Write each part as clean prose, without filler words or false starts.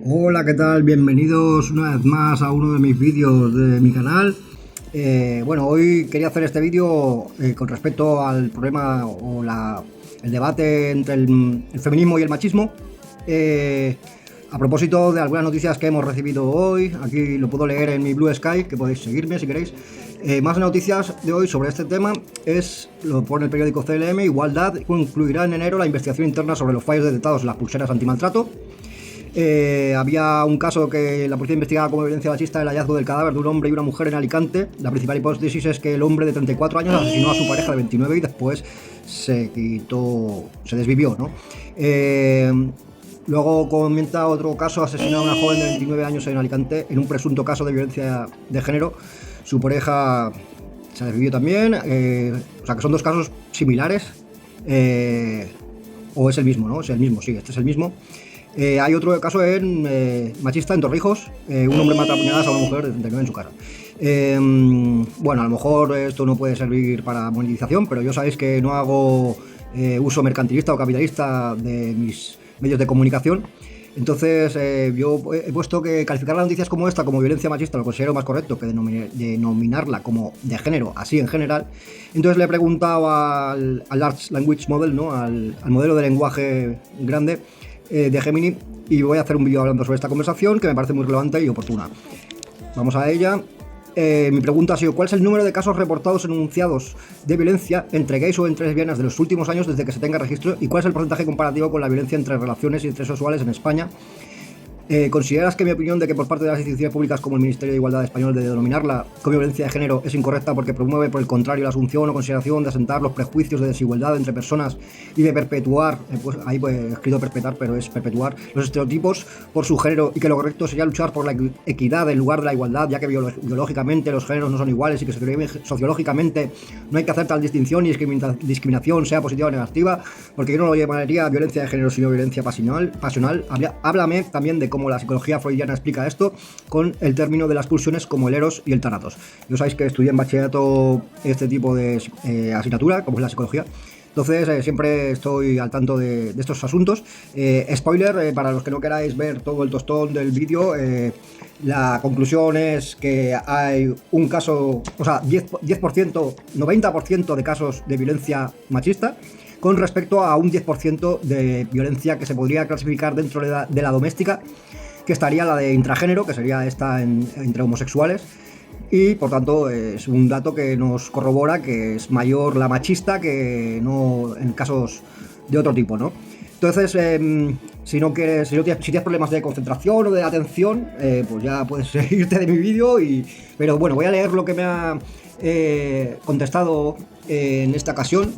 Hola, ¿qué tal? Bienvenidos una vez más a uno de mis vídeos de mi canal. Hoy quería hacer este vídeo con respecto al problema o el debate entre el feminismo y el machismo. A propósito de algunas noticias que hemos recibido hoy, aquí lo puedo leer en mi Blue Sky, que podéis seguirme si queréis. Más noticias de hoy sobre este tema lo pone el periódico CLM. Igualdad concluirá en enero la investigación interna sobre los fallos detectados en las pulseras antimaltrato. Había un caso que la policía investigaba como violencia machista, el hallazgo del cadáver de un hombre y una mujer en Alicante. La principal hipótesis es que el hombre de 34 años asesinó a su pareja de 29 y después se desvivió, ¿no? Luego comenta otro caso: asesinado a una joven de 29 años en Alicante en un presunto caso de violencia de género. Su pareja se desvivió también. O sea que son dos casos similares. O es el mismo, ¿no? Es el mismo, sí, este es el mismo. Hay otro caso machista en Torrijos. Un hombre mata a puñaladas a una mujer de 39 en su casa. A lo mejor esto no puede servir para monetización, pero yo sabéis que no hago uso mercantilista o capitalista de mis medios de comunicación. Entonces yo he puesto que calificar las noticias como esta como violencia machista lo considero más correcto que denominarla como de género, así en general. Entonces le he preguntado al Large Language Model, ¿no? al modelo de lenguaje grande de Gemini, y voy a hacer un vídeo hablando sobre esta conversación que me parece muy relevante y oportuna. Vamos a ella. Mi pregunta ha sido: ¿cuál es el número de casos reportados enunciados de violencia entre gays o entre lesbianas de los últimos años desde que se tenga registro? ¿Y cuál es el porcentaje comparativo con la violencia entre relaciones intersexuales en España? ¿Consideras que mi opinión de que por parte de las instituciones públicas como el Ministerio de Igualdad español de denominarla como violencia de género es incorrecta porque promueve por el contrario la asunción o consideración de asentar los prejuicios de desigualdad entre personas y de perpetuar, ahí pues he escrito perpetrar pero es perpetuar, los estereotipos por su género, y que lo correcto sería luchar por la equidad en lugar de la igualdad, ya que biológicamente los géneros no son iguales y que sociológicamente no hay que hacer tal distinción y discriminación, sea positiva o negativa, porque yo no lo llamaría violencia de género sino violencia pasional? Háblame también de cómo la psicología freudiana explica esto con el término de las pulsiones como el eros y el tánatos. Yo sabéis que estudié en bachillerato este tipo de asignatura, como es la psicología. Entonces siempre estoy al tanto de estos asuntos. Spoiler, para los que no queráis ver todo el tostón del vídeo, la conclusión es que hay un caso, o sea, 10%, 90% de casos de violencia machista, con respecto a un 10% de violencia que se podría clasificar dentro de la doméstica, que estaría la de intragénero, que sería esta entre homosexuales, y por tanto es un dato que nos corrobora que es mayor la machista que no en casos de otro tipo, ¿no? Entonces, si tienes problemas de concentración o de atención, pues ya puedes irte de mi vídeo. Pero bueno, voy a leer lo que me ha contestado en esta ocasión.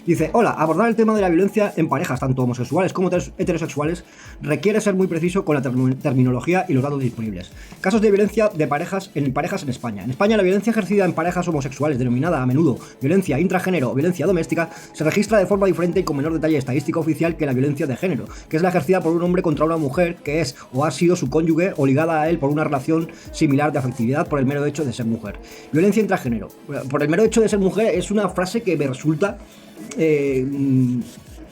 Dice: hola, abordar el tema de la violencia en parejas, tanto homosexuales como heterosexuales, requiere ser muy preciso con la terminología y los datos disponibles. Casos de violencia de parejas en España. En España, la violencia ejercida en parejas homosexuales, denominada a menudo violencia intragénero o violencia doméstica, se registra de forma diferente y con menor detalle estadístico oficial que la violencia de género, que es la ejercida por un hombre contra una mujer que es o ha sido su cónyuge o ligada a él por una relación similar de afectividad por el mero hecho de ser mujer. Violencia intragénero. Por el mero hecho de ser mujer es una frase que me resulta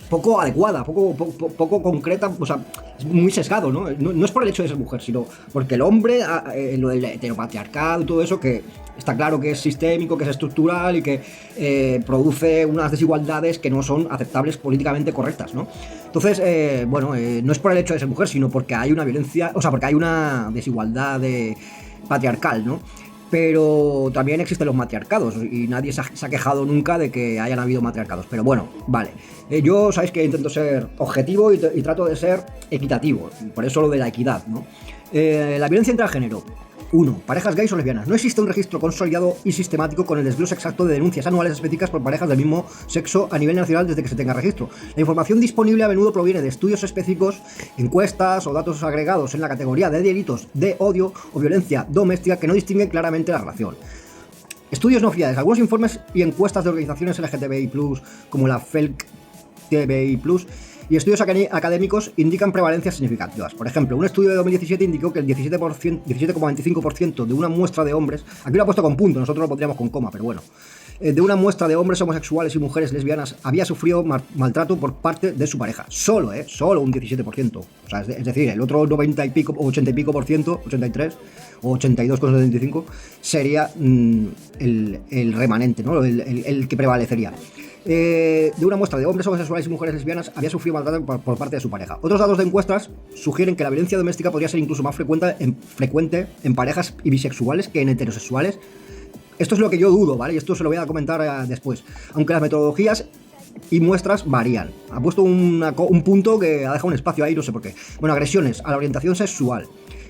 poco adecuada, poco concreta, o sea, es muy sesgado, ¿no? No es por el hecho de ser mujer, sino porque el hombre, lo del heteropatriarcado y todo eso, que está claro que es sistémico, que es estructural y que produce unas desigualdades que no son aceptables políticamente correctas, ¿no? Entonces, no es por el hecho de ser mujer, sino porque hay una violencia, o sea, porque hay una desigualdad patriarcal, ¿no? Pero también existen los matriarcados y nadie se ha quejado nunca de que hayan habido matriarcados. Pero bueno, vale. Yo sabéis que intento ser objetivo y trato de ser equitativo. Por eso lo de la equidad, ¿no? La violencia intragénero. 1. Parejas gays o lesbianas. No existe un registro consolidado y sistemático con el desglose exacto de denuncias anuales específicas por parejas del mismo sexo a nivel nacional desde que se tenga registro. La información disponible a menudo proviene de estudios específicos, encuestas o datos agregados en la categoría de delitos de odio o violencia doméstica que no distinguen claramente la relación. Estudios no fiables. Algunos informes y encuestas de organizaciones LGTBI+, como la FELC TBI+, y estudios académicos indican prevalencias significativas. Por ejemplo, un estudio de 2017 indicó que el 17,25% de una muestra de hombres, aquí lo ha puesto con punto, nosotros lo pondríamos con coma, pero bueno, de una muestra de hombres homosexuales y mujeres lesbianas había sufrido maltrato por parte de su pareja. Solo un 17%. O sea, es decir, el otro 90 y pico, 80 y pico por ciento, 83 o 82,75 sería el remanente, ¿no? El que prevalecería. De una muestra de hombres homosexuales y mujeres lesbianas había sufrido maltrato por parte de su pareja. Otros datos de encuestas sugieren que la violencia doméstica podría ser incluso más frecuente en parejas bisexuales que en heterosexuales. Esto es lo que yo dudo, ¿vale? Y esto se lo voy a comentar después. Aunque las metodologías y muestras varían. Ha puesto un punto que ha dejado un espacio ahí, no sé por qué. Bueno, agresiones a la orientación sexual,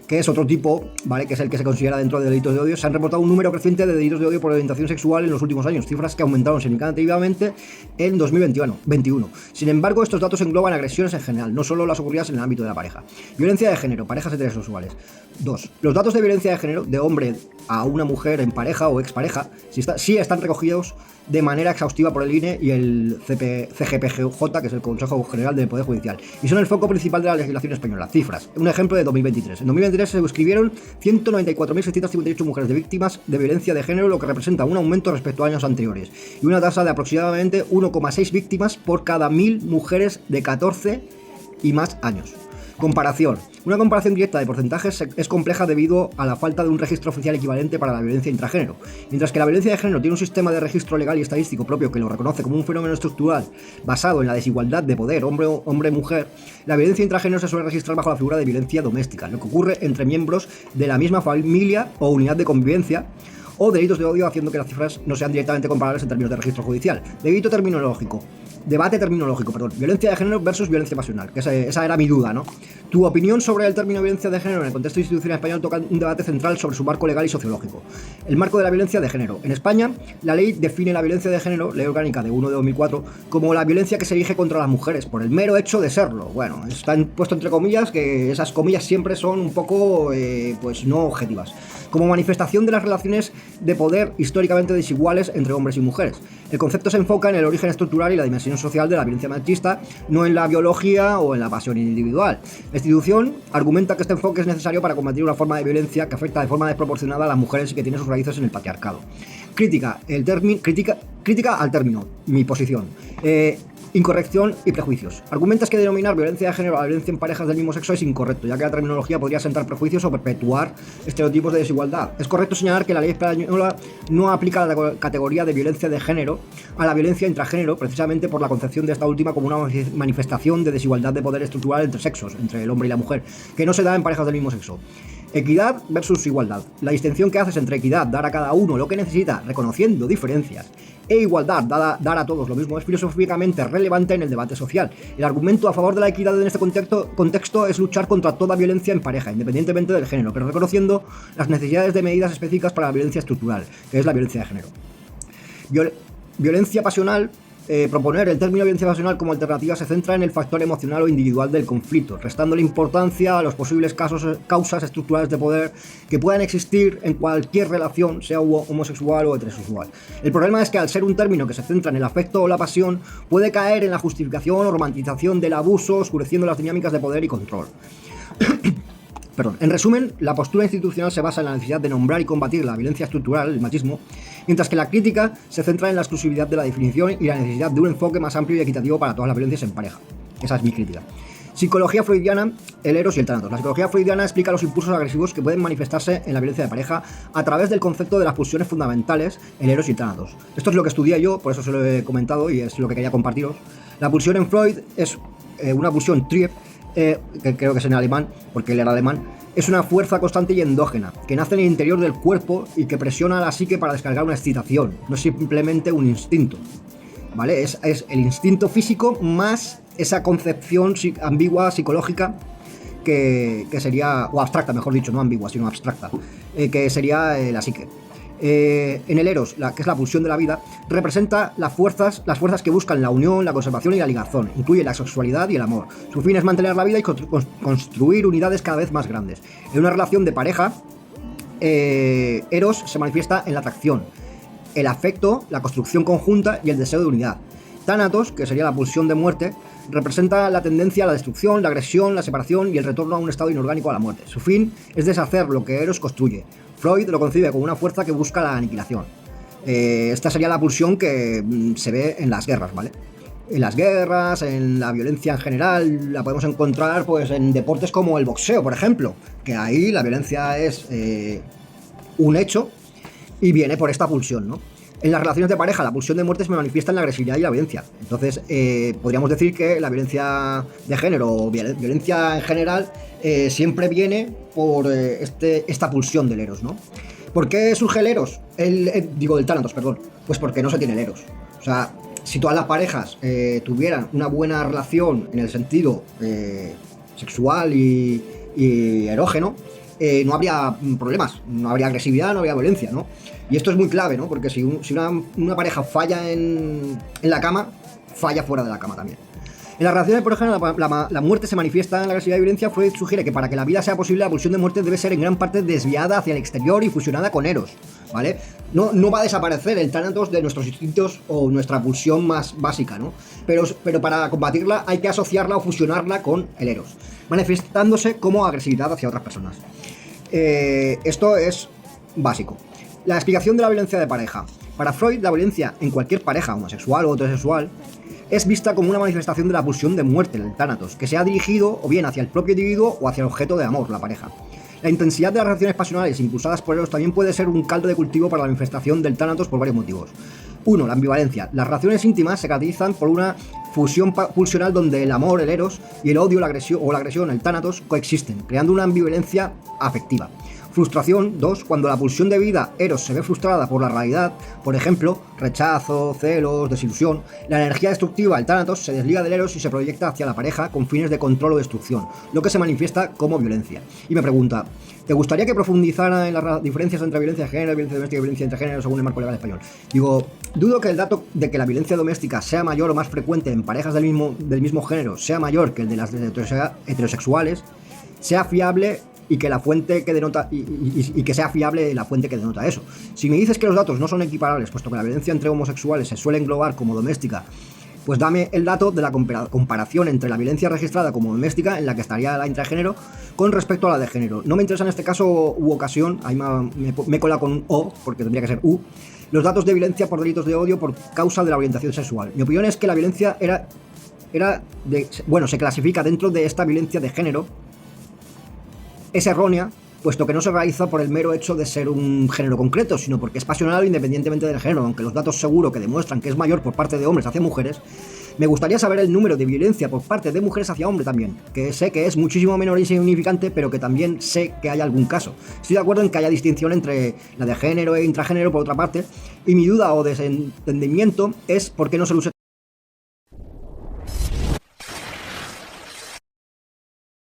que es otro tipo, ¿vale? Que es el que se considera dentro de delitos de odio. Se han reportado un número creciente de delitos de odio por orientación sexual en los últimos años, cifras que aumentaron significativamente en 2021. Sin embargo, estos datos engloban agresiones en general, no solo las ocurridas en el ámbito de la pareja. Violencia de género, parejas heterosexuales. 2. Los datos de violencia de género de hombre a una mujer en pareja o expareja sí están recogidos de manera exhaustiva por el INE y el CGPJ, que es el Consejo General del Poder Judicial, y son el foco principal de la legislación española. Cifras. Un ejemplo de 2023. En 2023 se inscribieron 194.658 mujeres de víctimas de violencia de género, lo que representa un aumento respecto a años anteriores, y una tasa de aproximadamente 1,6 víctimas por cada 1.000 mujeres de 14 y más años. Comparación. Una comparación directa de porcentajes es compleja debido a la falta de un registro oficial equivalente para la violencia intragénero. Mientras que la violencia de género tiene un sistema de registro legal y estadístico propio que lo reconoce como un fenómeno estructural basado en la desigualdad de poder hombre-mujer, la violencia intragénero se suele registrar bajo la figura de violencia doméstica, lo que ocurre entre miembros de la misma familia o unidad de convivencia, o delitos de odio, haciendo que las cifras no sean directamente comparables en términos de registro judicial. Debate terminológico, violencia de género versus violencia pasional, que esa era mi duda, ¿no? Tu opinión sobre el término violencia de género en el contexto institucional español toca un debate central sobre su marco legal y sociológico. El marco de la violencia de género. En España, la ley define la violencia de género, ley orgánica de 1 de 2004, como la violencia que se erige contra las mujeres, por el mero hecho de serlo. Bueno, está puesto entre comillas, que esas comillas siempre son un poco, pues no objetivas. Como manifestación de las relaciones de poder históricamente desiguales entre hombres y mujeres. El concepto se enfoca en el origen estructural y la dimensión social de la violencia machista, no en la biología o en la pasión individual. La institución argumenta que este enfoque es necesario para combatir una forma de violencia que afecta de forma desproporcionada a las mujeres y que tiene sus raíces en el patriarcado. Crítica al término, mi posición. Incorrección y prejuicios. Argumentas que denominar violencia de género a la violencia en parejas del mismo sexo es incorrecto, ya que la terminología podría sentar prejuicios o perpetuar estereotipos de desigualdad. Es correcto señalar que la ley española no aplica la categoría de violencia de género a la violencia intragénero, precisamente por la concepción de esta última como una manifestación de desigualdad de poder estructural entre sexos, entre el hombre y la mujer, que no se da en parejas del mismo sexo. Equidad versus igualdad. La distinción que haces entre equidad, dar a cada uno lo que necesita, reconociendo diferencias, e igualdad, dar a todos lo mismo, es filosóficamente relevante en el debate social. El argumento a favor de la equidad en este contexto es luchar contra toda violencia en pareja, independientemente del género, pero reconociendo las necesidades de medidas específicas para la violencia estructural, que es la violencia de género. Violencia pasional. Proponer el término violencia pasional como alternativa se centra en el factor emocional o individual del conflicto, restándole importancia a los posibles causas estructurales de poder que puedan existir en cualquier relación, sea homosexual o heterosexual. El problema es que al ser un término que se centra en el afecto o la pasión, puede caer en la justificación o romantización del abuso, oscureciendo las dinámicas de poder y control. En resumen, la postura institucional se basa en la necesidad de nombrar y combatir la violencia estructural, el machismo, mientras que la crítica se centra en la exclusividad de la definición y la necesidad de un enfoque más amplio y equitativo para todas las violencias en pareja. Esa es mi crítica. Psicología freudiana, el eros y el tánatos. La psicología freudiana explica los impulsos agresivos que pueden manifestarse en la violencia de pareja a través del concepto de las pulsiones fundamentales, el eros y el tánatos. Esto es lo que estudié yo, por eso se lo he comentado y es lo que quería compartiros. La pulsión en Freud es una pulsión Trieb, que creo que es en alemán, porque él era alemán, es una fuerza constante y endógena, que nace en el interior del cuerpo y que presiona a la psique para descargar una excitación, no es simplemente un instinto, ¿vale? Es el instinto físico más esa concepción ambigua, psicológica, que sería, o abstracta, mejor dicho, no ambigua, sino abstracta, que sería la psique. En el eros, que es la pulsión de la vida, representa las fuerzas que buscan la unión, la conservación y la ligazón. Incluye la sexualidad y el amor. Su fin es mantener la vida y construir unidades cada vez más grandes. En una relación de pareja, eros se manifiesta en la atracción, el afecto, la construcción conjunta y el deseo de unidad. Tánatos, que sería la pulsión de muerte, representa la tendencia a la destrucción, la agresión, la separación y el retorno a un estado inorgánico a la muerte. Su fin es deshacer lo que Eros construye. Freud lo concibe como una fuerza que busca la aniquilación. Esta sería la pulsión que se ve en las guerras, ¿vale? En las guerras, en la violencia en general, la podemos encontrar pues en deportes como el boxeo, por ejemplo, que ahí la violencia es un hecho y viene por esta pulsión, ¿no? En las relaciones de pareja, la pulsión de muerte se manifiesta en la agresividad y la violencia. Entonces, podríamos decir que la violencia de género o violencia en general siempre viene por esta pulsión del Eros, ¿no? ¿Por qué surge el Eros? Digo, del Tánatos, perdón. Pues porque no se tiene el Eros. O sea, si todas las parejas tuvieran una buena relación en el sentido sexual y erógeno, no habría problemas, no habría agresividad, no habría violencia, ¿no? Y esto es muy clave, ¿no? Porque si una pareja falla en la cama, falla fuera de la cama también. En las relaciones, por ejemplo, la muerte se manifiesta en la agresividad y violencia. Freud sugiere que para que la vida sea posible, la pulsión de muerte debe ser en gran parte desviada hacia el exterior y fusionada con Eros, ¿vale? No va a desaparecer el tánatos de nuestros instintos o nuestra pulsión más básica, ¿no? Pero para combatirla hay que asociarla o fusionarla con el Eros, manifestándose como agresividad hacia otras personas. Esto es básico. La explicación de la violencia de pareja. Para Freud, la violencia en cualquier pareja, homosexual o heterosexual, es vista como una manifestación de la pulsión de muerte, el tánatos, que se ha dirigido o bien hacia el propio individuo o hacia el objeto de amor, la pareja. La intensidad de las relaciones pasionales impulsadas por Eros también puede ser un caldo de cultivo para la manifestación del tánatos por varios motivos. 1. La ambivalencia. Las relaciones íntimas se caracterizan por una fusión pulsional donde el amor, el Eros, y el odio, la agresión, el tánatos, coexisten, creando una ambivalencia afectiva. Frustración. 2. Cuando la pulsión de vida Eros se ve frustrada por la realidad, por ejemplo, rechazo, celos, desilusión, la energía destructiva, el tánatos, se desliga del Eros y se proyecta hacia la pareja con fines de control o destrucción, lo que se manifiesta como violencia. Y me pregunta, ¿te gustaría que profundizara en las diferencias entre violencia de género, violencia doméstica y violencia entre géneros según el marco legal español? Digo, dudo que el dato de que la violencia doméstica sea mayor o más frecuente en parejas del mismo género sea mayor que el de las heterosexuales, sea fiable y que la fuente que denota y que sea fiable la fuente que denota eso. Si me dices que los datos no son equiparables, puesto que la violencia entre homosexuales se suele englobar como doméstica, pues dame el dato de la comparación entre la violencia registrada como doméstica, en la que estaría la intragénero, con respecto a la de género. No me interesa en este caso u ocasión, ahí me cola con un O, porque tendría que ser U, los datos de violencia por delitos de odio por causa de la orientación sexual. Mi opinión es que la violencia se clasifica dentro de esta violencia de género. Es errónea, puesto que no se realiza por el mero hecho de ser un género concreto, sino porque es pasional independientemente del género, aunque los datos seguro que demuestran que es mayor por parte de hombres hacia mujeres. Me gustaría saber el número de violencia por parte de mujeres hacia hombres también, que sé que es muchísimo menor y insignificante, pero que también sé que hay algún caso. Estoy de acuerdo en que haya distinción entre la de género e intragénero por otra parte, y mi duda o desentendimiento es por qué no se luce